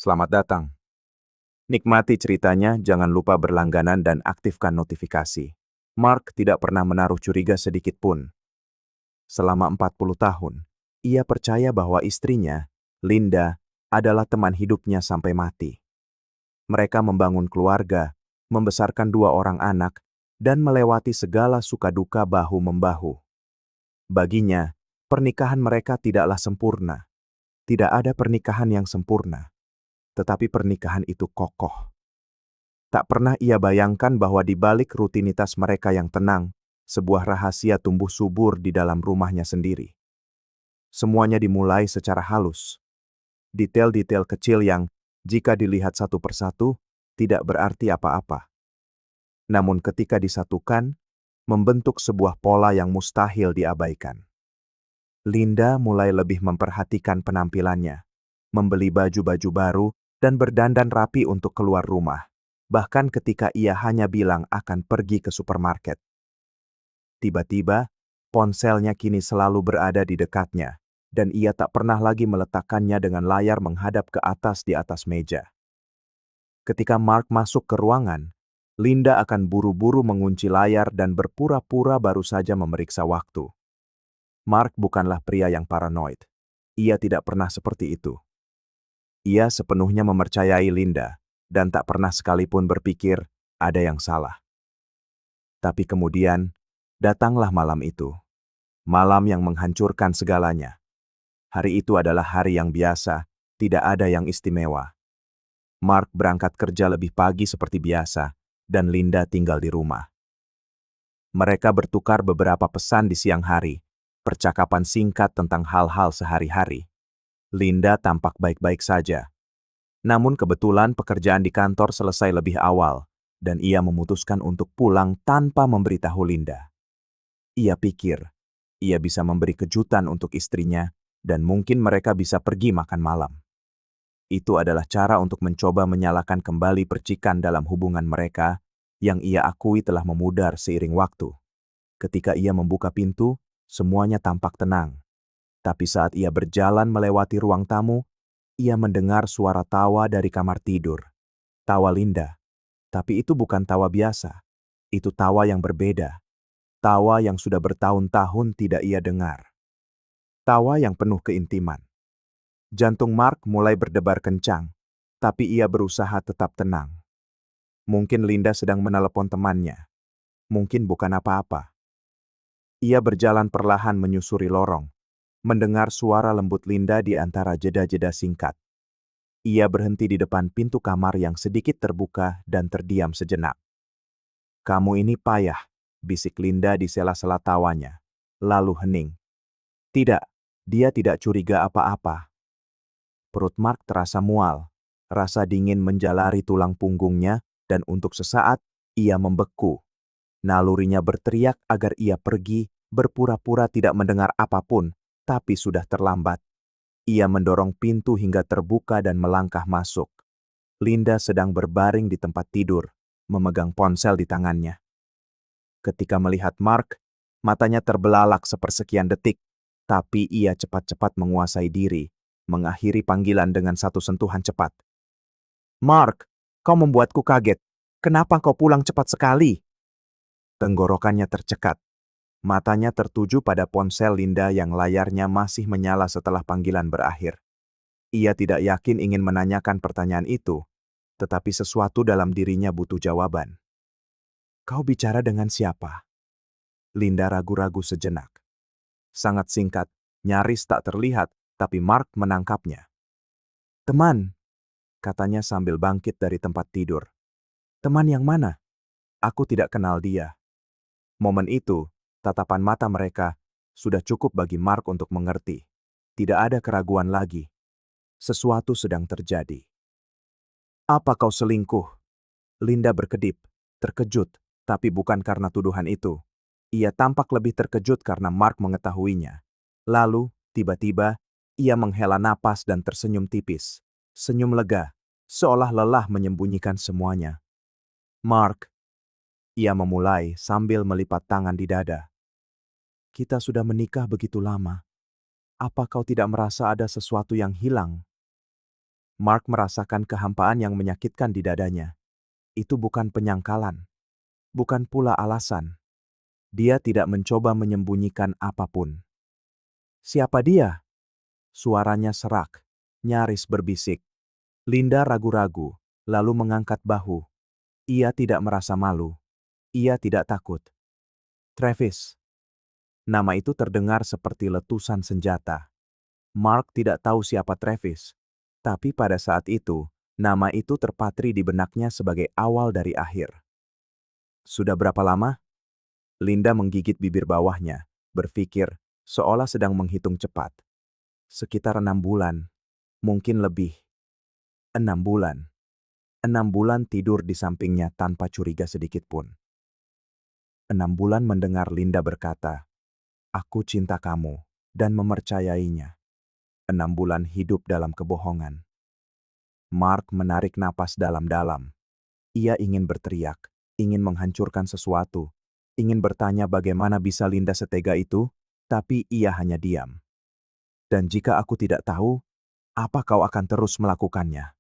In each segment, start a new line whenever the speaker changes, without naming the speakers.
Selamat datang. Nikmati ceritanya, jangan lupa berlangganan dan aktifkan notifikasi. Mark tidak pernah menaruh curiga sedikit pun. Selama 40 tahun, ia percaya bahwa istrinya, Linda, adalah teman hidupnya sampai mati. Mereka membangun keluarga, membesarkan 2 orang anak, dan melewati segala suka duka bahu-membahu. Baginya, pernikahan mereka tidaklah sempurna. Tidak ada pernikahan yang sempurna. Tetapi pernikahan itu kokoh. Tak pernah ia bayangkan bahwa di balik rutinitas mereka yang tenang, sebuah rahasia tumbuh subur di dalam rumahnya sendiri. Semuanya dimulai secara halus. Detail-detail kecil yang, jika dilihat satu persatu, tidak berarti apa-apa. Namun ketika disatukan, membentuk sebuah pola yang mustahil diabaikan. Linda mulai lebih memperhatikan penampilannya, membeli baju-baju baru, dan berdandan rapi untuk keluar rumah. Bahkan ketika ia hanya bilang akan pergi ke supermarket. Tiba-tiba, ponselnya kini selalu berada di dekatnya, dan ia tak pernah lagi meletakkannya dengan layar menghadap ke atas di atas meja. Ketika Mark masuk ke ruangan, Linda akan buru-buru mengunci layar dan berpura-pura baru saja memeriksa waktu. Mark bukanlah pria yang paranoid. Ia tidak pernah seperti itu. Ia sepenuhnya mempercayai Linda, dan tak pernah sekalipun berpikir ada yang salah. Tapi kemudian, datanglah malam itu. Malam yang menghancurkan segalanya. Hari itu adalah hari yang biasa, tidak ada yang istimewa. Mark berangkat kerja lebih pagi seperti biasa, dan Linda tinggal di rumah. Mereka bertukar beberapa pesan di siang hari, percakapan singkat tentang hal-hal sehari-hari. Linda tampak baik-baik saja. Namun kebetulan pekerjaan di kantor selesai lebih awal, dan ia memutuskan untuk pulang tanpa memberitahu Linda. Ia pikir, ia bisa memberi kejutan untuk istrinya, dan mungkin mereka bisa pergi makan malam. Itu adalah cara untuk mencoba menyalakan kembali percikan dalam hubungan mereka, yang ia akui telah memudar seiring waktu. Ketika ia membuka pintu, semuanya tampak tenang. Tapi saat ia berjalan melewati ruang tamu, ia mendengar suara tawa dari kamar tidur. Tawa Linda. Tapi itu bukan tawa biasa. Itu tawa yang berbeda. Tawa yang sudah bertahun-tahun tidak ia dengar. Tawa yang penuh keintiman. Jantung Mark mulai berdebar kencang, tapi ia berusaha tetap tenang. Mungkin Linda sedang menelepon temannya. Mungkin bukan apa-apa. Ia berjalan perlahan menyusuri lorong, mendengar suara lembut Linda di antara jeda-jeda singkat. Ia berhenti di depan pintu kamar yang sedikit terbuka dan terdiam sejenak. "Kamu ini payah," bisik Linda di sela-sela tawanya, lalu hening. Tidak, dia tidak curiga apa-apa. Perut Mark terasa mual, rasa dingin menjalari tulang punggungnya, dan untuk sesaat, ia membeku. Nalurinya berteriak agar ia pergi, berpura-pura tidak mendengar apapun, tapi sudah terlambat. Ia mendorong pintu hingga terbuka dan melangkah masuk. Linda sedang berbaring di tempat tidur, memegang ponsel di tangannya. Ketika melihat Mark, matanya terbelalak sepersekian detik, tapi ia cepat-cepat menguasai diri, mengakhiri panggilan dengan satu sentuhan cepat. "Mark, kau membuatku kaget. Kenapa kau pulang cepat sekali?" Tenggorokannya tercekat. Matanya tertuju pada ponsel Linda yang layarnya masih menyala setelah panggilan berakhir. Ia tidak yakin ingin menanyakan pertanyaan itu, tetapi sesuatu dalam dirinya butuh jawaban. "Kau bicara dengan siapa?" Linda ragu-ragu sejenak. Sangat singkat, nyaris tak terlihat, tapi Mark menangkapnya. "Teman," katanya sambil bangkit dari tempat tidur. "Teman yang mana? Aku tidak kenal dia." Momen itu, tatapan mata mereka, sudah cukup bagi Mark untuk mengerti. Tidak ada keraguan lagi. Sesuatu sedang terjadi. "Apa kau selingkuh?" Linda berkedip, terkejut, tapi bukan karena tuduhan itu. Ia tampak lebih terkejut karena Mark mengetahuinya. Lalu, tiba-tiba, ia menghela napas dan tersenyum tipis. Senyum lega, seolah lelah menyembunyikan semuanya. "Mark," ia memulai sambil melipat tangan di dada. "Kita sudah menikah begitu lama. Apa kau tidak merasa ada sesuatu yang hilang?" Mark merasakan kehampaan yang menyakitkan di dadanya. Itu bukan penyangkalan, bukan pula alasan. Dia tidak mencoba menyembunyikan apapun. Siapa dia? Suaranya serak, nyaris berbisik. Linda ragu-ragu, lalu mengangkat bahu. Ia tidak merasa malu. Ia tidak takut. Travis. Nama itu terdengar seperti letusan senjata. Mark tidak tahu siapa Travis. Tapi pada saat itu, nama itu terpatri di benaknya sebagai awal dari akhir. Sudah berapa lama? Linda menggigit bibir bawahnya, berpikir, seolah sedang menghitung cepat. Sekitar 6 bulan, mungkin lebih. 6 bulan. 6 bulan tidur di sampingnya tanpa curiga sedikit pun. 6 bulan mendengar Linda berkata, "Aku cinta kamu," dan mempercayainya. 6 bulan hidup dalam kebohongan. Mark menarik napas dalam-dalam. Ia ingin berteriak, ingin menghancurkan sesuatu, ingin bertanya bagaimana bisa Linda setega itu, tapi ia hanya diam. Dan jika aku tidak tahu, apa kau akan terus melakukannya?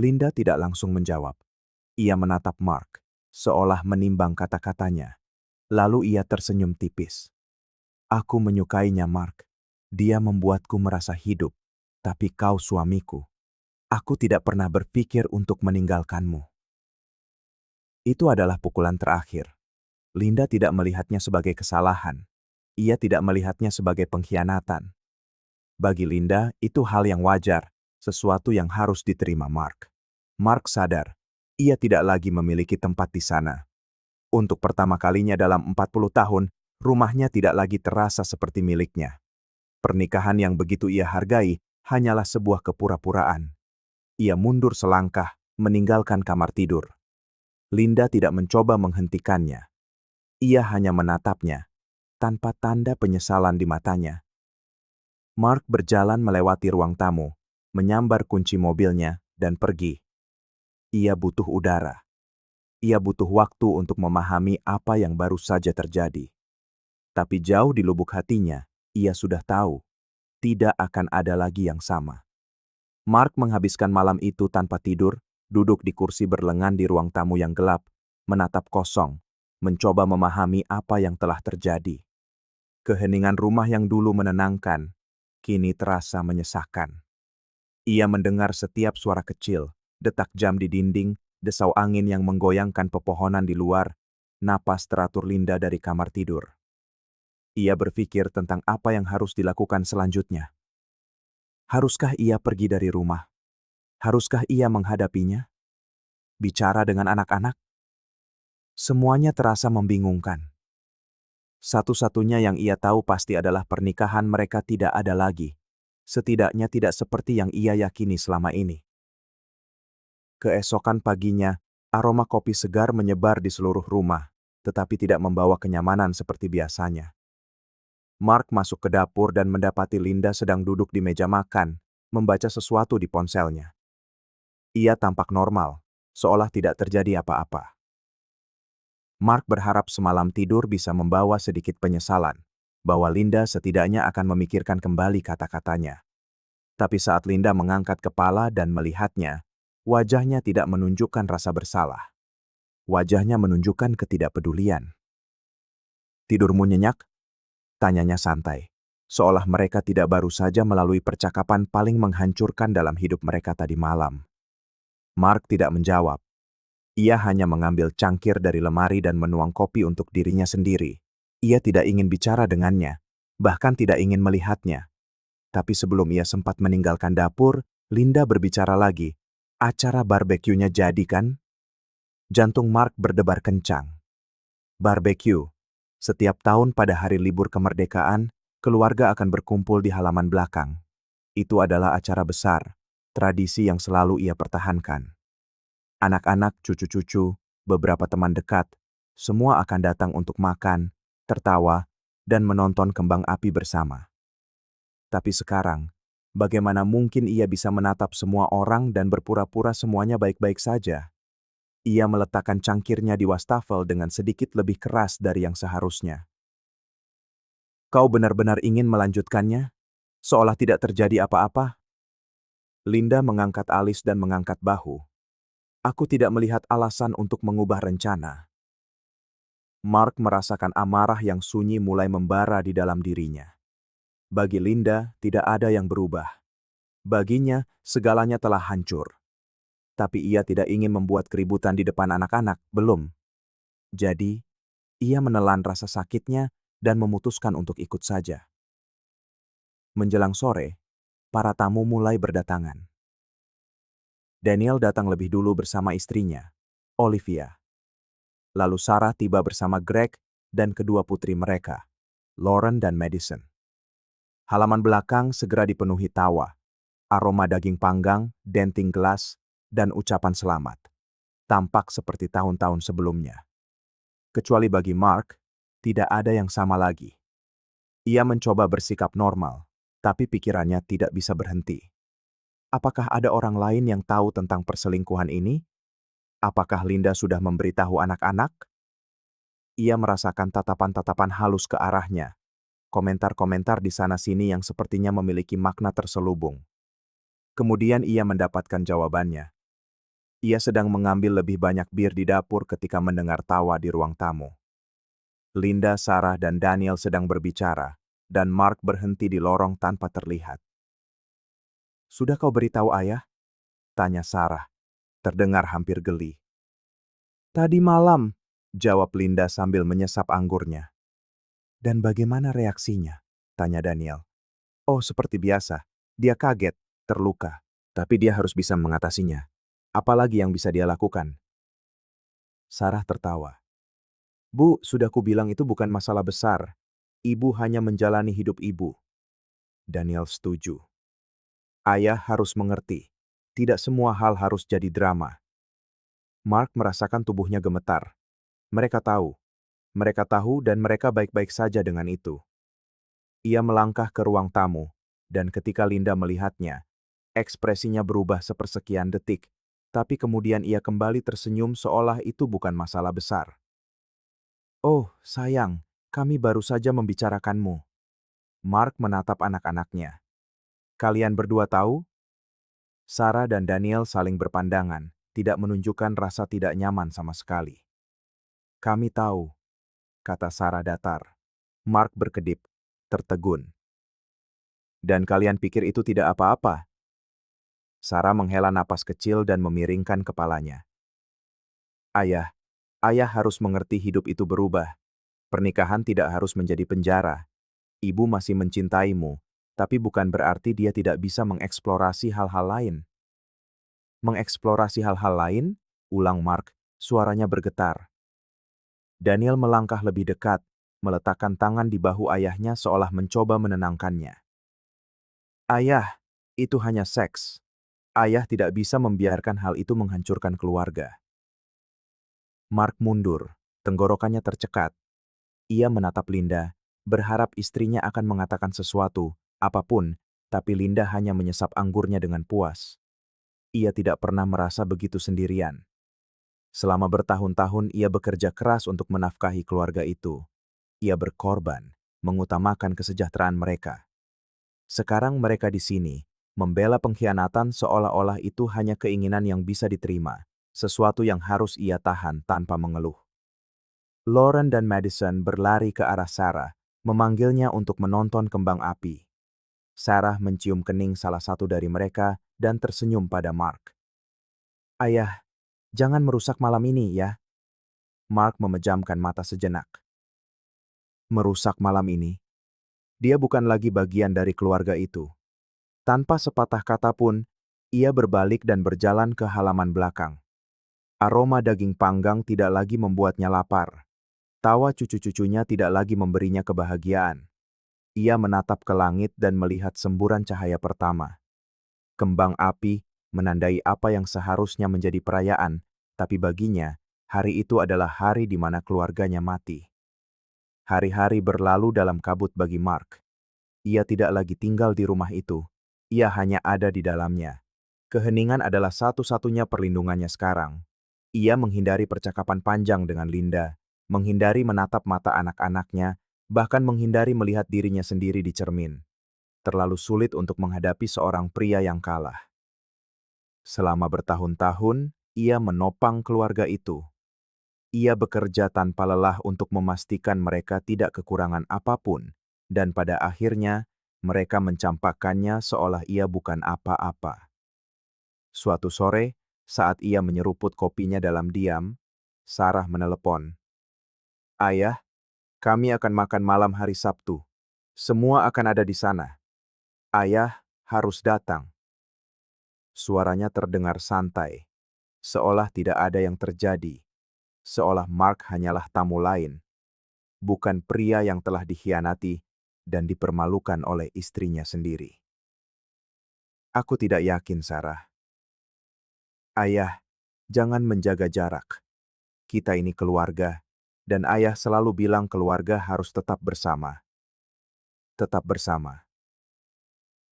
Linda tidak langsung menjawab. Ia menatap Mark, seolah menimbang kata-katanya. Lalu ia tersenyum tipis. Aku menyukainya, Mark. Dia membuatku merasa hidup. Tapi kau suamiku. Aku tidak pernah berpikir untuk meninggalkanmu. Itu adalah pukulan terakhir. Linda tidak melihatnya sebagai kesalahan. Ia tidak melihatnya sebagai pengkhianatan. Bagi Linda, itu hal yang wajar, sesuatu yang harus diterima Mark. Mark sadar, ia tidak lagi memiliki tempat di sana. Untuk pertama kalinya dalam 40 tahun, rumahnya tidak lagi terasa seperti miliknya. Pernikahan yang begitu ia hargai hanyalah sebuah kepura-puraan. Ia mundur selangkah, meninggalkan kamar tidur. Linda tidak mencoba menghentikannya. Ia hanya menatapnya, tanpa tanda penyesalan di matanya. Mark berjalan melewati ruang tamu, menyambar kunci mobilnya, dan pergi. Ia butuh udara. Ia butuh waktu untuk memahami apa yang baru saja terjadi. Tapi jauh di lubuk hatinya, ia sudah tahu, tidak akan ada lagi yang sama. Mark menghabiskan malam itu tanpa tidur, duduk di kursi berlengan di ruang tamu yang gelap, menatap kosong, mencoba memahami apa yang telah terjadi. Keheningan rumah yang dulu menenangkan, kini terasa menyesakkan. Ia mendengar setiap suara kecil, detak jam di dinding, desau angin yang menggoyangkan pepohonan di luar, napas teratur Linda dari kamar tidur. Ia berpikir tentang apa yang harus dilakukan selanjutnya. Haruskah ia pergi dari rumah? Haruskah ia menghadapinya? Bicara dengan anak-anak? Semuanya terasa membingungkan. Satu-satunya yang ia tahu pasti adalah pernikahan mereka tidak ada lagi. Setidaknya tidak seperti yang ia yakini selama ini. Keesokan paginya, aroma kopi segar menyebar di seluruh rumah, tetapi tidak membawa kenyamanan seperti biasanya. Mark masuk ke dapur dan mendapati Linda sedang duduk di meja makan, membaca sesuatu di ponselnya. Ia tampak normal, seolah tidak terjadi apa-apa. Mark berharap semalam tidur bisa membawa sedikit penyesalan, bahwa Linda setidaknya akan memikirkan kembali kata-katanya. Tapi saat Linda mengangkat kepala dan melihatnya, wajahnya tidak menunjukkan rasa bersalah. Wajahnya menunjukkan ketidakpedulian. "Tidurmu nyenyak?" tanyanya santai, seolah mereka tidak baru saja melalui percakapan paling menghancurkan dalam hidup mereka tadi malam. Mark tidak menjawab. Ia hanya mengambil cangkir dari lemari dan menuang kopi untuk dirinya sendiri. Ia tidak ingin bicara dengannya, bahkan tidak ingin melihatnya. Tapi sebelum ia sempat meninggalkan dapur, Linda berbicara lagi. "Acara barbekyunya jadi kan?" Jantung Mark berdebar kencang. Barbekyu. Setiap tahun pada hari libur kemerdekaan, keluarga akan berkumpul di halaman belakang. Itu adalah acara besar, tradisi yang selalu ia pertahankan. Anak-anak, cucu-cucu, beberapa teman dekat, semua akan datang untuk makan, tertawa, dan menonton kembang api bersama. Tapi sekarang, bagaimana mungkin ia bisa menatap semua orang dan berpura-pura semuanya baik-baik saja? Ia meletakkan cangkirnya di wastafel dengan sedikit lebih keras dari yang seharusnya. "Kau benar-benar ingin melanjutkannya? Seolah tidak terjadi apa-apa?" Linda mengangkat alis dan mengangkat bahu. Aku tidak melihat alasan untuk mengubah rencana. Mark merasakan amarah yang sunyi mulai membara di dalam dirinya. Bagi Linda, tidak ada yang berubah. Baginya, segalanya telah hancur. Tapi ia tidak ingin membuat keributan di depan anak-anak, belum. Jadi, ia menelan rasa sakitnya dan memutuskan untuk ikut saja. Menjelang sore, para tamu mulai berdatangan. Daniel datang lebih dulu bersama istrinya, Olivia. Lalu Sarah tiba bersama Greg dan kedua putri mereka, Lauren dan Madison. Halaman belakang segera dipenuhi tawa, aroma daging panggang, denting gelas, dan ucapan selamat. Tampak seperti tahun-tahun sebelumnya. Kecuali bagi Mark, tidak ada yang sama lagi. Ia mencoba bersikap normal, tapi pikirannya tidak bisa berhenti. Apakah ada orang lain yang tahu tentang perselingkuhan ini? Apakah Linda sudah memberitahu anak-anak? Ia merasakan tatapan-tatapan halus ke arahnya, komentar-komentar di sana-sini yang sepertinya memiliki makna terselubung. Kemudian ia mendapatkan jawabannya. Ia sedang mengambil lebih banyak bir di dapur ketika mendengar tawa di ruang tamu. Linda, Sarah, dan Daniel sedang berbicara, dan Mark berhenti di lorong tanpa terlihat. "Sudah kau beritahu ayah?" tanya Sarah, terdengar hampir geli. "Tadi malam," jawab Linda sambil menyesap anggurnya. "Dan bagaimana reaksinya?" tanya Daniel. "Oh, seperti biasa. Dia kaget, terluka. Tapi dia harus bisa mengatasinya. Apalagi yang bisa dia lakukan?" Sarah tertawa. "Bu, sudah kubilang itu bukan masalah besar. Ibu hanya menjalani hidup ibu." Daniel setuju. "Ayah harus mengerti. Tidak semua hal harus jadi drama." Mark merasakan tubuhnya gemetar. Mereka tahu dan mereka baik-baik saja dengan itu. Ia melangkah ke ruang tamu, dan ketika Linda melihatnya, ekspresinya berubah sepersekian detik, tapi kemudian ia kembali tersenyum seolah itu bukan masalah besar. "Oh, sayang, kami baru saja membicarakanmu." Mark menatap anak-anaknya. "Kalian berdua tahu?" Sarah dan Daniel saling berpandangan, tidak menunjukkan rasa tidak nyaman sama sekali. "Kami tahu," kata Sarah datar. Mark berkedip, tertegun. "Dan kalian pikir itu tidak apa-apa?" Sarah menghela napas kecil dan memiringkan kepalanya. "Ayah, ayah harus mengerti hidup itu berubah. Pernikahan tidak harus menjadi penjara. Ibu masih mencintaimu, tapi bukan berarti dia tidak bisa mengeksplorasi hal-hal lain." "Mengeksplorasi hal-hal lain?" ulang Mark, suaranya bergetar. Daniel melangkah lebih dekat, meletakkan tangan di bahu ayahnya seolah mencoba menenangkannya. "Ayah, itu hanya seks. Ayah tidak bisa membiarkan hal itu menghancurkan keluarga." Mark mundur, tenggorokannya tercekat. Ia menatap Linda, berharap istrinya akan mengatakan sesuatu, apapun, tapi Linda hanya menyesap anggurnya dengan puas. Ia tidak pernah merasa begitu sendirian. Selama bertahun-tahun ia bekerja keras untuk menafkahi keluarga itu. Ia berkorban, mengutamakan kesejahteraan mereka. Sekarang mereka di sini, membela pengkhianatan seolah-olah itu hanya keinginan yang bisa diterima, sesuatu yang harus ia tahan tanpa mengeluh. Lauren dan Madison berlari ke arah Sarah, memanggilnya untuk menonton kembang api. Sarah mencium kening salah satu dari mereka dan tersenyum pada Mark. "Ayah, jangan merusak malam ini ya." Mark memejamkan mata sejenak. Merusak malam ini? Dia bukan lagi bagian dari keluarga itu. Tanpa sepatah kata pun, ia berbalik dan berjalan ke halaman belakang. Aroma daging panggang tidak lagi membuatnya lapar. Tawa cucu-cucunya tidak lagi memberinya kebahagiaan. Ia menatap ke langit dan melihat semburan cahaya pertama. Kembang api menandai apa yang seharusnya menjadi perayaan, tapi baginya, hari itu adalah hari di mana keluarganya mati. Hari-hari berlalu dalam kabut bagi Mark. Ia tidak lagi tinggal di rumah itu. Ia hanya ada di dalamnya. Keheningan adalah satu-satunya perlindungannya sekarang. Ia menghindari percakapan panjang dengan Linda, menghindari menatap mata anak-anaknya, bahkan menghindari melihat dirinya sendiri di cermin. Terlalu sulit untuk menghadapi seorang pria yang kalah. Selama bertahun-tahun, ia menopang keluarga itu. Ia bekerja tanpa lelah untuk memastikan mereka tidak kekurangan apapun, dan pada akhirnya mereka mencampakkannya seolah ia bukan apa-apa. Suatu sore, saat ia menyeruput kopinya dalam diam, Sarah menelepon. "Ayah, kami akan makan malam hari Sabtu. Semua akan ada di sana. Ayah harus datang." Suaranya terdengar santai, seolah tidak ada yang terjadi, seolah Mark hanyalah tamu lain, bukan pria yang telah dikhianati dan dipermalukan oleh istrinya sendiri. "Aku tidak yakin, Sarah." "Ayah, jangan menjaga jarak. Kita ini keluarga, dan ayah selalu bilang keluarga harus tetap bersama." Tetap bersama.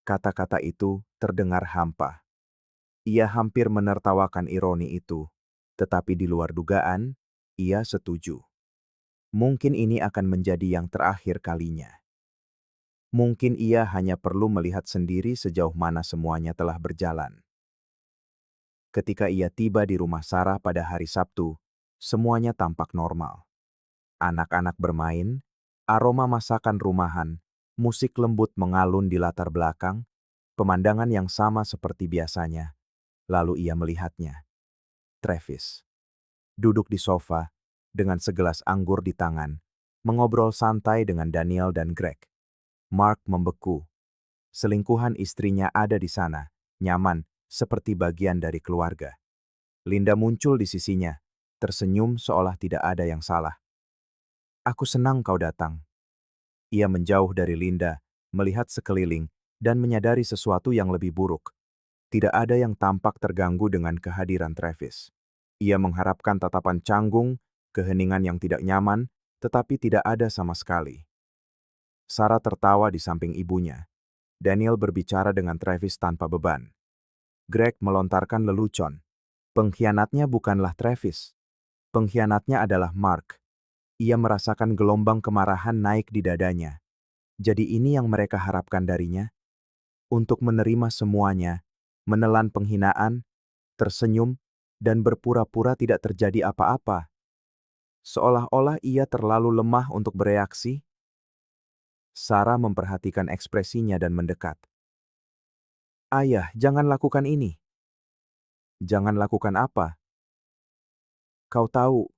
Kata-kata itu terdengar hampa. Ia hampir menertawakan ironi itu, tetapi di luar dugaan, ia setuju. Mungkin ini akan menjadi yang terakhir kalinya. Mungkin ia hanya perlu melihat sendiri sejauh mana semuanya telah berjalan. Ketika ia tiba di rumah Sarah pada hari Sabtu, semuanya tampak normal. Anak-anak bermain, aroma masakan rumahan, musik lembut mengalun di latar belakang, pemandangan yang sama seperti biasanya. Lalu ia melihatnya. Travis. Duduk di sofa, dengan segelas anggur di tangan, mengobrol santai dengan Daniel dan Greg. Mark membeku. Selingkuhan istrinya ada di sana, nyaman, seperti bagian dari keluarga. Linda muncul di sisinya, tersenyum seolah tidak ada yang salah. "Aku senang kau datang." Ia menjauh dari Linda, melihat sekeliling, dan menyadari sesuatu yang lebih buruk. Tidak ada yang tampak terganggu dengan kehadiran Travis. Ia mengharapkan tatapan canggung, keheningan yang tidak nyaman, tetapi tidak ada sama sekali. Sarah tertawa di samping ibunya. Daniel berbicara dengan Travis tanpa beban. Greg melontarkan lelucon. Pengkhianatnya bukanlah Travis. Pengkhianatnya adalah Mark. Ia merasakan gelombang kemarahan naik di dadanya. Jadi ini yang mereka harapkan darinya? Untuk menerima semuanya, menelan penghinaan, tersenyum, dan berpura-pura tidak terjadi apa-apa. Seolah-olah ia terlalu lemah untuk bereaksi. Sarah memperhatikan ekspresinya dan mendekat. "Ayah, jangan lakukan ini." "Jangan lakukan apa?" "Kau tahu."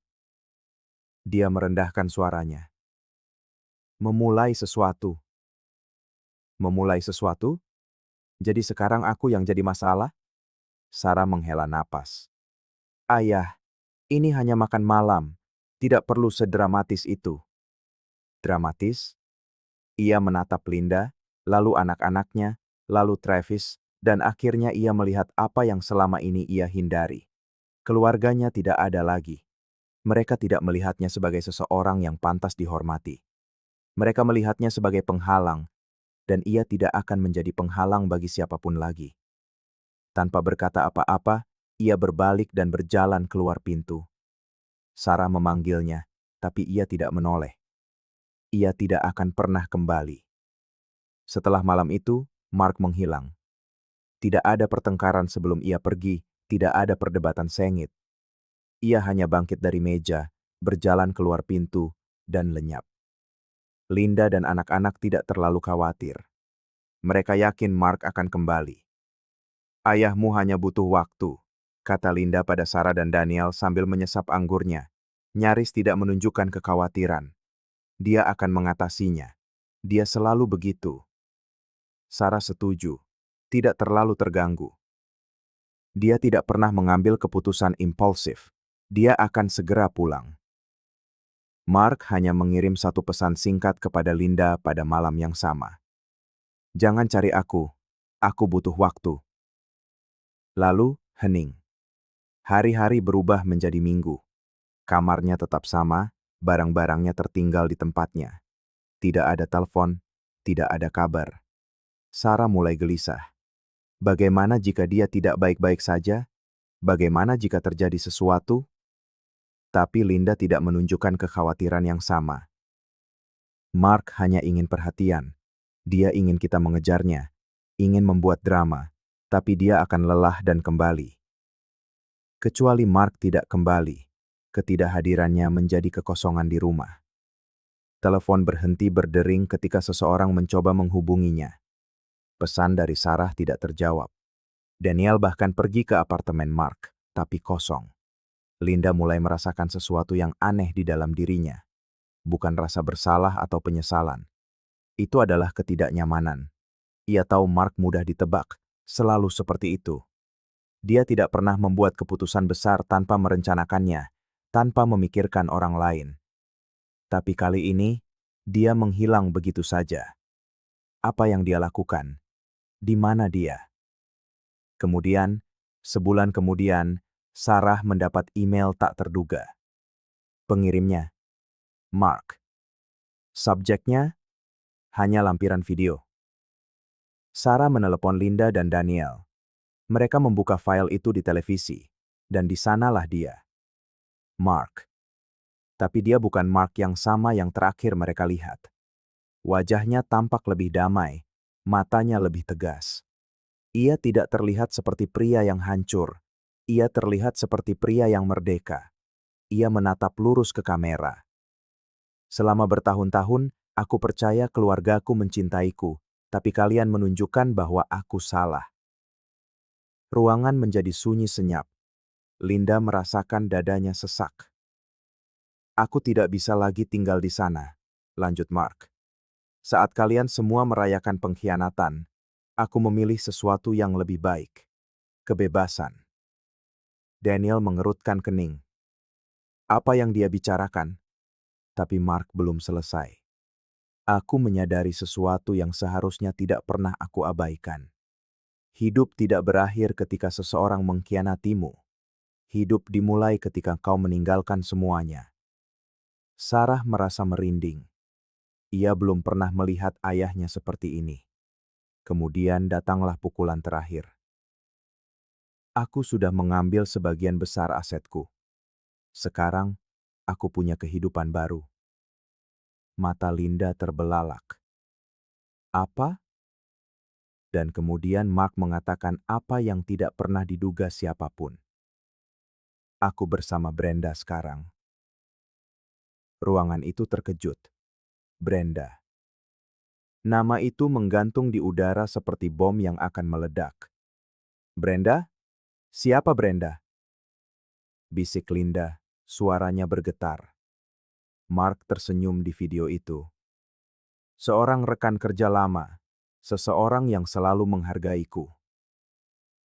Dia merendahkan suaranya. "Memulai sesuatu." "Memulai sesuatu? Jadi sekarang aku yang jadi masalah?" Sarah menghela napas. "Ayah, ini hanya makan malam. Tidak perlu sedramatis itu." "Dramatis?" Ia menatap Linda, lalu anak-anaknya, lalu Travis, dan akhirnya ia melihat apa yang selama ini ia hindari. Keluarganya tidak ada lagi. Mereka tidak melihatnya sebagai seseorang yang pantas dihormati. Mereka melihatnya sebagai penghalang, dan ia tidak akan menjadi penghalang bagi siapapun lagi. Tanpa berkata apa-apa, ia berbalik dan berjalan keluar pintu. Sarah memanggilnya, tapi ia tidak menoleh. Ia tidak akan pernah kembali. Setelah malam itu, Mark menghilang. Tidak ada pertengkaran sebelum ia pergi, tidak ada perdebatan sengit. Ia hanya bangkit dari meja, berjalan keluar pintu, dan lenyap. Linda dan anak-anak tidak terlalu khawatir. Mereka yakin Mark akan kembali. "Ayahmu hanya butuh waktu," kata Linda pada Sarah dan Daniel sambil menyesap anggurnya, nyaris tidak menunjukkan kekhawatiran. "Dia akan mengatasinya. Dia selalu begitu." Sarah setuju, tidak terlalu terganggu. Dia tidak pernah mengambil keputusan impulsif. Dia akan segera pulang. Mark hanya mengirim satu pesan singkat kepada Linda pada malam yang sama. "Jangan cari aku butuh waktu." Lalu, hening. Hari-hari berubah menjadi minggu. Kamarnya tetap sama, barang-barangnya tertinggal di tempatnya. Tidak ada telepon, tidak ada kabar. Sarah mulai gelisah. Bagaimana jika dia tidak baik-baik saja? Bagaimana jika terjadi sesuatu? Tapi Linda tidak menunjukkan kekhawatiran yang sama. "Mark hanya ingin perhatian. Dia ingin kita mengejarnya, ingin membuat drama, tapi dia akan lelah dan kembali. Kecuali Mark tidak kembali, ketidakhadirannya menjadi kekosongan di rumah. Telepon berhenti berdering ketika seseorang mencoba menghubunginya. Pesan dari Sarah tidak terjawab. Daniel bahkan pergi ke apartemen Mark, tapi kosong. Linda mulai merasakan sesuatu yang aneh di dalam dirinya. Bukan rasa bersalah atau penyesalan. Itu adalah ketidaknyamanan. Ia tahu Mark mudah ditebak, selalu seperti itu. Dia tidak pernah membuat keputusan besar tanpa merencanakannya, tanpa memikirkan orang lain. Tapi kali ini, dia menghilang begitu saja. Apa yang dia lakukan? Di mana dia? Kemudian, sebulan kemudian, Sarah mendapat email tak terduga. Pengirimnya, Mark. Subjeknya, hanya lampiran video. Sarah menelepon Linda dan Daniel. Mereka membuka file itu di televisi, dan di sanalah dia. Mark. Tapi dia bukan Mark yang sama yang terakhir mereka lihat. Wajahnya tampak lebih damai, matanya lebih tegas. Ia tidak terlihat seperti pria yang hancur. Ia terlihat seperti pria yang merdeka. Ia menatap lurus ke kamera. Selama bertahun-tahun, aku percaya keluargaku mencintaiku, tapi kalian menunjukkan bahwa aku salah. Ruangan menjadi sunyi senyap. Linda merasakan dadanya sesak. Aku tidak bisa lagi tinggal di sana, lanjut Mark. Saat kalian semua merayakan pengkhianatan, aku memilih sesuatu yang lebih baik. Kebebasan. Daniel mengerutkan kening. Apa yang dia bicarakan? Tapi Mark belum selesai. Aku menyadari sesuatu yang seharusnya tidak pernah aku abaikan. Hidup tidak berakhir ketika seseorang mengkhianatimu. Hidup dimulai ketika kau meninggalkan semuanya. Sarah merasa merinding. Ia belum pernah melihat ayahnya seperti ini. Kemudian datanglah pukulan terakhir. Aku sudah mengambil sebagian besar asetku. Sekarang, aku punya kehidupan baru. Mata Linda terbelalak. Apa? Dan kemudian Mark mengatakan apa yang tidak pernah diduga siapapun. Aku bersama Brenda sekarang. Ruangan itu terkejut. Brenda. Nama itu menggantung di udara seperti bom yang akan meledak. Brenda? Siapa Brenda? Bisik Linda, suaranya bergetar. Mark tersenyum di video itu. Seorang rekan kerja lama, seseorang yang selalu menghargaiku.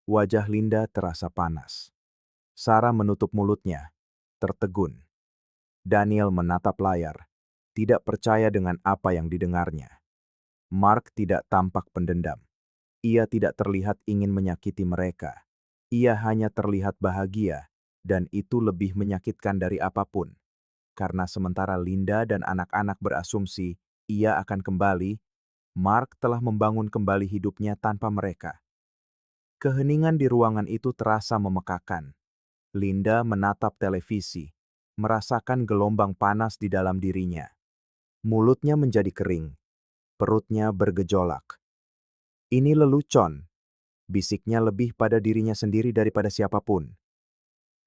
Wajah Linda terasa panas. Sarah menutup mulutnya, tertegun. Daniel menatap layar, tidak percaya dengan apa yang didengarnya. Mark tidak tampak pendendam. Ia tidak terlihat ingin menyakiti mereka. Ia hanya terlihat bahagia, dan itu lebih menyakitkan dari apapun. Karena sementara Linda dan anak-anak berasumsi ia akan kembali, Mark telah membangun kembali hidupnya tanpa mereka. Keheningan di ruangan itu terasa memekakan. Linda menatap televisi, merasakan gelombang panas di dalam dirinya. Mulutnya menjadi kering, perutnya bergejolak. Ini lelucon, bisiknya lebih pada dirinya sendiri daripada siapapun.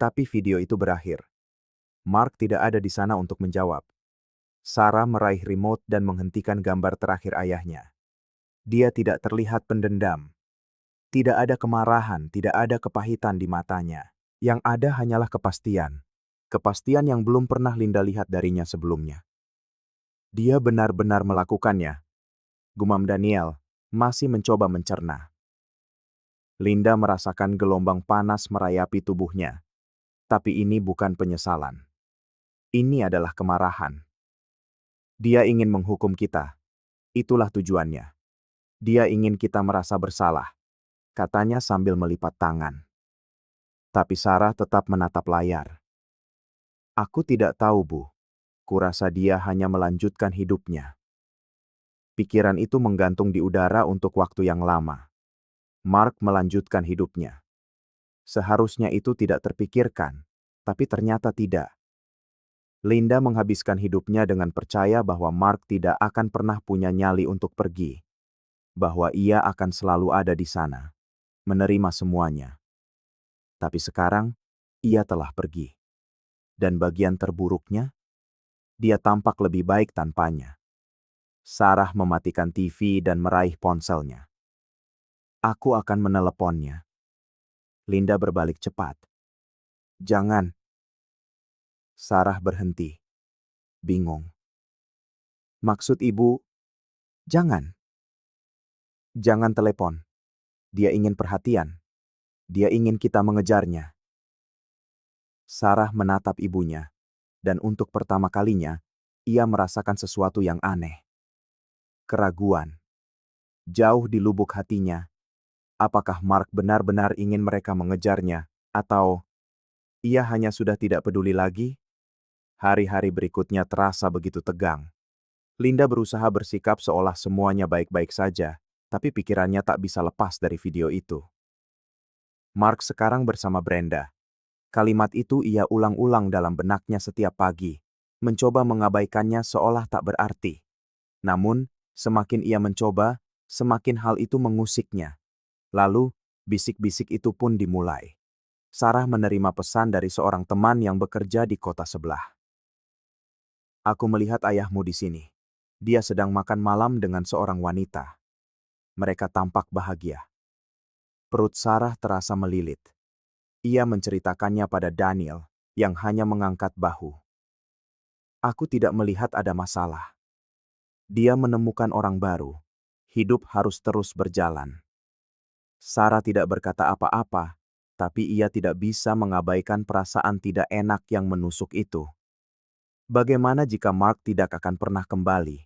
Tapi video itu berakhir. Mark tidak ada di sana untuk menjawab. Sarah meraih remote dan menghentikan gambar terakhir ayahnya. Dia tidak terlihat pendendam. Tidak ada kemarahan, tidak ada kepahitan di matanya. Yang ada hanyalah kepastian. Kepastian yang belum pernah Linda lihat darinya sebelumnya. Dia benar-benar melakukannya. Gumam Daniel, masih mencoba mencerna. Linda merasakan gelombang panas merayapi tubuhnya. Tapi ini bukan penyesalan. Ini adalah kemarahan. Dia ingin menghukum kita. Itulah tujuannya. Dia ingin kita merasa bersalah, katanya sambil melipat tangan. Tapi Sarah tetap menatap layar. Aku tidak tahu, Bu. Kurasa dia hanya melanjutkan hidupnya. Pikiran itu menggantung di udara untuk waktu yang lama. Mark melanjutkan hidupnya. Seharusnya itu tidak terpikirkan, tapi ternyata tidak. Linda menghabiskan hidupnya dengan percaya bahwa Mark tidak akan pernah punya nyali untuk pergi. Bahwa ia akan selalu ada di sana. menerima semuanya. Tapi sekarang, ia telah pergi. Dan bagian terburuknya, dia tampak lebih baik tanpanya. Sarah mematikan TV dan meraih ponselnya. Aku akan meneleponnya. Linda berbalik cepat. Jangan. Sarah berhenti. Bingung. Maksud ibu, jangan. Jangan telepon. Dia ingin perhatian. Dia ingin kita mengejarnya. Sarah menatap ibunya, dan untuk pertama kalinya, ia merasakan sesuatu yang aneh. Keraguan. Jauh di lubuk hatinya, apakah Mark benar-benar ingin mereka mengejarnya, atau ia hanya sudah tidak peduli lagi? Hari-hari berikutnya terasa begitu tegang. Linda berusaha bersikap seolah semuanya baik-baik saja, tapi pikirannya tak bisa lepas dari video itu. Mark sekarang bersama Brenda. Kalimat itu ia ulang-ulang dalam benaknya setiap pagi, mencoba mengabaikannya seolah tak berarti. Namun, semakin ia mencoba, semakin hal itu mengusiknya. Lalu, bisik-bisik itu pun dimulai. Sarah menerima pesan dari seorang teman yang bekerja di kota sebelah. Aku melihat ayahmu di sini. Dia sedang makan malam dengan seorang wanita. Mereka tampak bahagia. Perut Sarah terasa melilit. Ia menceritakannya pada Daniel, yang hanya mengangkat bahu. Aku tidak melihat ada masalah. Dia menemukan orang baru. Hidup harus terus berjalan. Sarah tidak berkata apa-apa, tapi ia tidak bisa mengabaikan perasaan tidak enak yang menusuk itu. Bagaimana jika Mark tidak akan pernah kembali?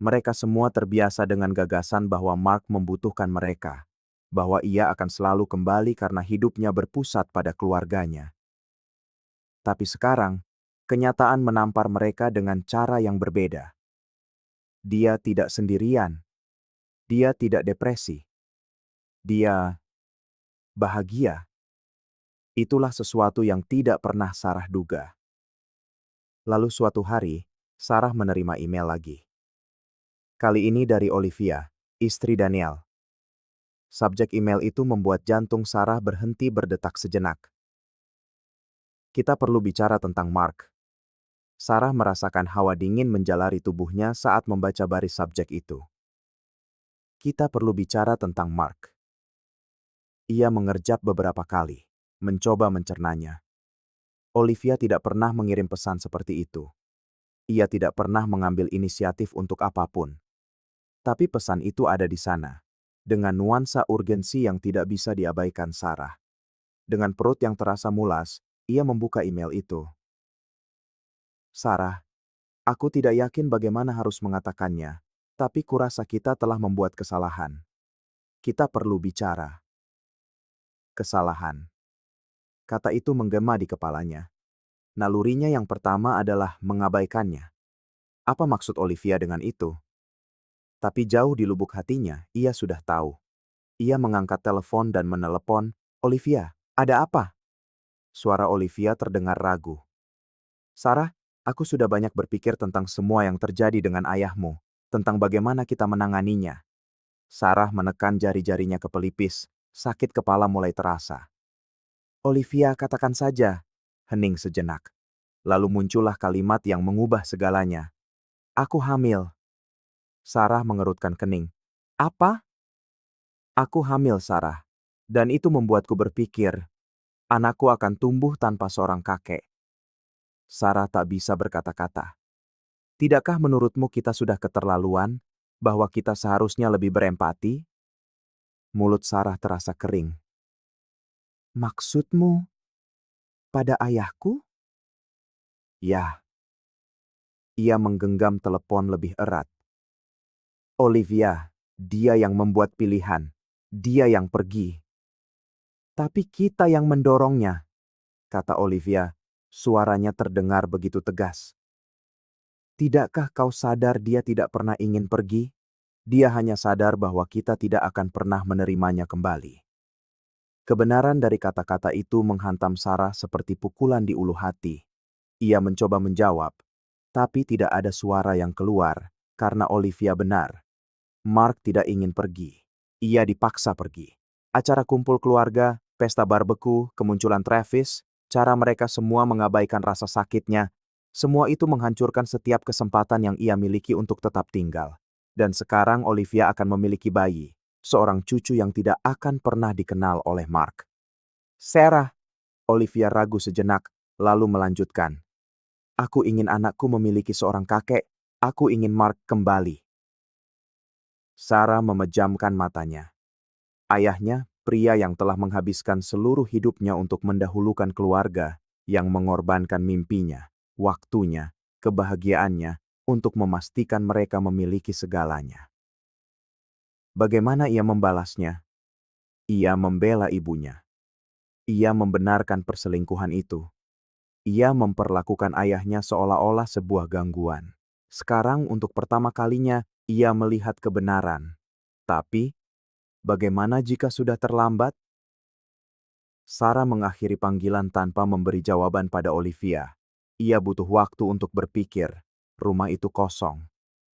Mereka semua terbiasa dengan gagasan bahwa Mark membutuhkan mereka, bahwa ia akan selalu kembali karena hidupnya berpusat pada keluarganya. Tapi sekarang, kenyataan menampar mereka dengan cara yang berbeda. Dia tidak sendirian. Dia tidak depresi. Dia bahagia. Itulah sesuatu yang tidak pernah Sarah duga. Lalu suatu hari, Sarah menerima email lagi. Kali ini dari Olivia, istri Daniel. Subjek email itu membuat jantung Sarah berhenti berdetak sejenak. Kita perlu bicara tentang Mark. Sarah merasakan hawa dingin menjalari tubuhnya saat membaca baris subjek itu. Kita perlu bicara tentang Mark. Ia mengerjap beberapa kali, mencoba mencernanya. Olivia tidak pernah mengirim pesan seperti itu. Ia tidak pernah mengambil inisiatif untuk apapun. Tapi pesan itu ada di sana, dengan nuansa urgensi yang tidak bisa diabaikan Sarah. Dengan perut yang terasa mulas, ia membuka email itu. Sarah, aku tidak yakin bagaimana harus mengatakannya, tapi kurasa kita telah membuat kesalahan. Kita perlu bicara. Kesalahan. Kata itu menggema di kepalanya. Nalurinya yang pertama adalah mengabaikannya. Apa maksud Olivia dengan itu? Tapi jauh di lubuk hatinya, ia sudah tahu. Ia mengangkat telepon dan menelepon, "Olivia, ada apa?" Suara Olivia terdengar ragu. "Sarah, aku sudah banyak berpikir tentang semua yang terjadi dengan ayahmu, tentang bagaimana kita menanganinya." Sarah menekan jari-jarinya ke pelipis, sakit kepala mulai terasa. "Olivia, katakan saja." Hening sejenak. Lalu muncullah kalimat yang mengubah segalanya. "Aku hamil." Sarah mengerutkan kening. "Apa?" "Aku hamil, Sarah. Dan itu membuatku berpikir, anakku akan tumbuh tanpa seorang kakek." Sarah tak bisa berkata-kata. "Tidakkah menurutmu kita sudah keterlaluan, bahwa kita seharusnya lebih berempati?" Mulut Sarah terasa kering. "Maksudmu pada ayahku?" "Ya." Ia menggenggam telepon lebih erat. "Olivia, dia yang membuat pilihan. Dia yang pergi. Tapi kita yang mendorongnya," kata Olivia. Suaranya terdengar begitu tegas. "Tidakkah kau sadar dia tidak pernah ingin pergi? Dia hanya sadar bahwa kita tidak akan pernah menerimanya kembali." Kebenaran dari kata-kata itu menghantam Sarah seperti pukulan di ulu hati. Ia mencoba menjawab, tapi tidak ada suara yang keluar, karena Olivia benar. Mark tidak ingin pergi. Ia dipaksa pergi. Acara kumpul keluarga, pesta barbeku, kemunculan Travis, cara mereka semua mengabaikan rasa sakitnya, semua itu menghancurkan setiap kesempatan yang ia miliki untuk tetap tinggal. Dan sekarang Olivia akan memiliki bayi, seorang cucu yang tidak akan pernah dikenal oleh Mark. Sarah, Olivia ragu sejenak, lalu melanjutkan. Aku ingin anakku memiliki seorang kakek, aku ingin Mark kembali. Sarah memejamkan matanya. Ayahnya, pria yang telah menghabiskan seluruh hidupnya untuk mendahulukan keluarga, yang mengorbankan mimpinya, waktunya, kebahagiaannya, untuk memastikan mereka memiliki segalanya. Bagaimana ia membalasnya? Ia membela ibunya. Ia membenarkan perselingkuhan itu. Ia memperlakukan ayahnya seolah-olah sebuah gangguan. Sekarang untuk pertama kalinya, ia melihat kebenaran. Tapi, bagaimana jika sudah terlambat? Sarah mengakhiri panggilan tanpa memberi jawaban pada Olivia. Ia butuh waktu untuk berpikir. Rumah itu kosong.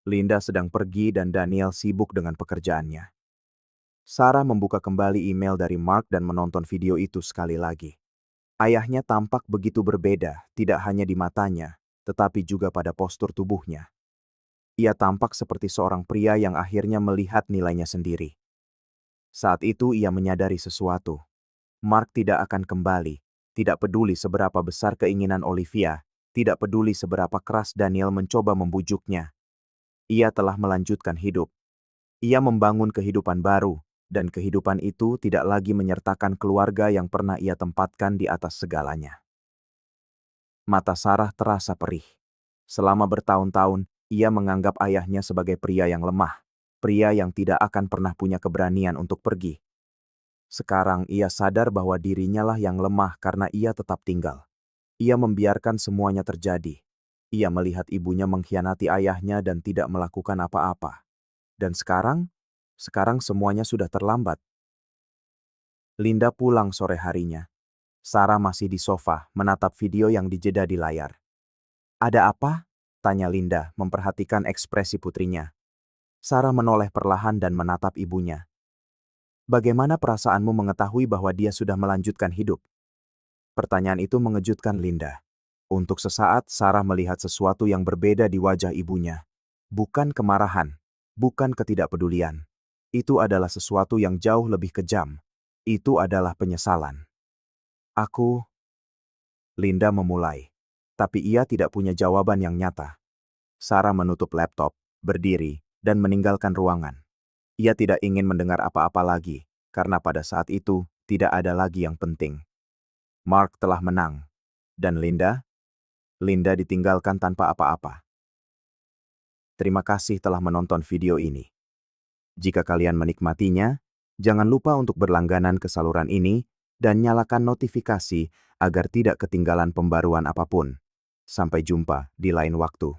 Linda sedang pergi dan Daniel sibuk dengan pekerjaannya. Sarah membuka kembali email dari Mark dan menonton video itu sekali lagi. Ayahnya tampak begitu berbeda, tidak hanya di matanya, tetapi juga pada postur tubuhnya. Ia tampak seperti seorang pria yang akhirnya melihat nilainya sendiri. Saat itu ia menyadari sesuatu. Mark tidak akan kembali, tidak peduli seberapa besar keinginan Olivia, tidak peduli seberapa keras Daniel mencoba membujuknya. Ia telah melanjutkan hidup. Ia membangun kehidupan baru, dan kehidupan itu tidak lagi menyertakan keluarga yang pernah ia tempatkan di atas segalanya. Mata Sarah terasa perih. Selama bertahun-tahun, ia menganggap ayahnya sebagai pria yang lemah, pria yang tidak akan pernah punya keberanian untuk pergi. Sekarang ia sadar bahwa dirinya lah yang lemah karena ia tetap tinggal. Ia membiarkan semuanya terjadi. Ia melihat ibunya mengkhianati ayahnya dan tidak melakukan apa-apa. Dan sekarang semuanya sudah terlambat. Linda pulang sore harinya. Sarah masih di sofa, menatap video yang dijeda di layar. Ada apa? Tanya Linda, memperhatikan ekspresi putrinya. Sarah menoleh perlahan dan menatap ibunya. Bagaimana perasaanmu mengetahui bahwa dia sudah melanjutkan hidup? Pertanyaan itu mengejutkan Linda. Untuk sesaat, Sarah melihat sesuatu yang berbeda di wajah ibunya. Bukan kemarahan, bukan ketidakpedulian. Itu adalah sesuatu yang jauh lebih kejam. Itu adalah penyesalan. Linda memulai. Tapi ia tidak punya jawaban yang nyata. Sarah menutup laptop, berdiri, dan meninggalkan ruangan. Ia tidak ingin mendengar apa-apa lagi, karena pada saat itu, tidak ada lagi yang penting. Mark telah menang. Dan Linda ditinggalkan tanpa apa-apa. Terima kasih telah menonton video ini. Jika kalian menikmatinya, jangan lupa untuk berlangganan ke saluran ini dan nyalakan notifikasi agar tidak ketinggalan pembaruan apapun. Sampai jumpa di lain waktu.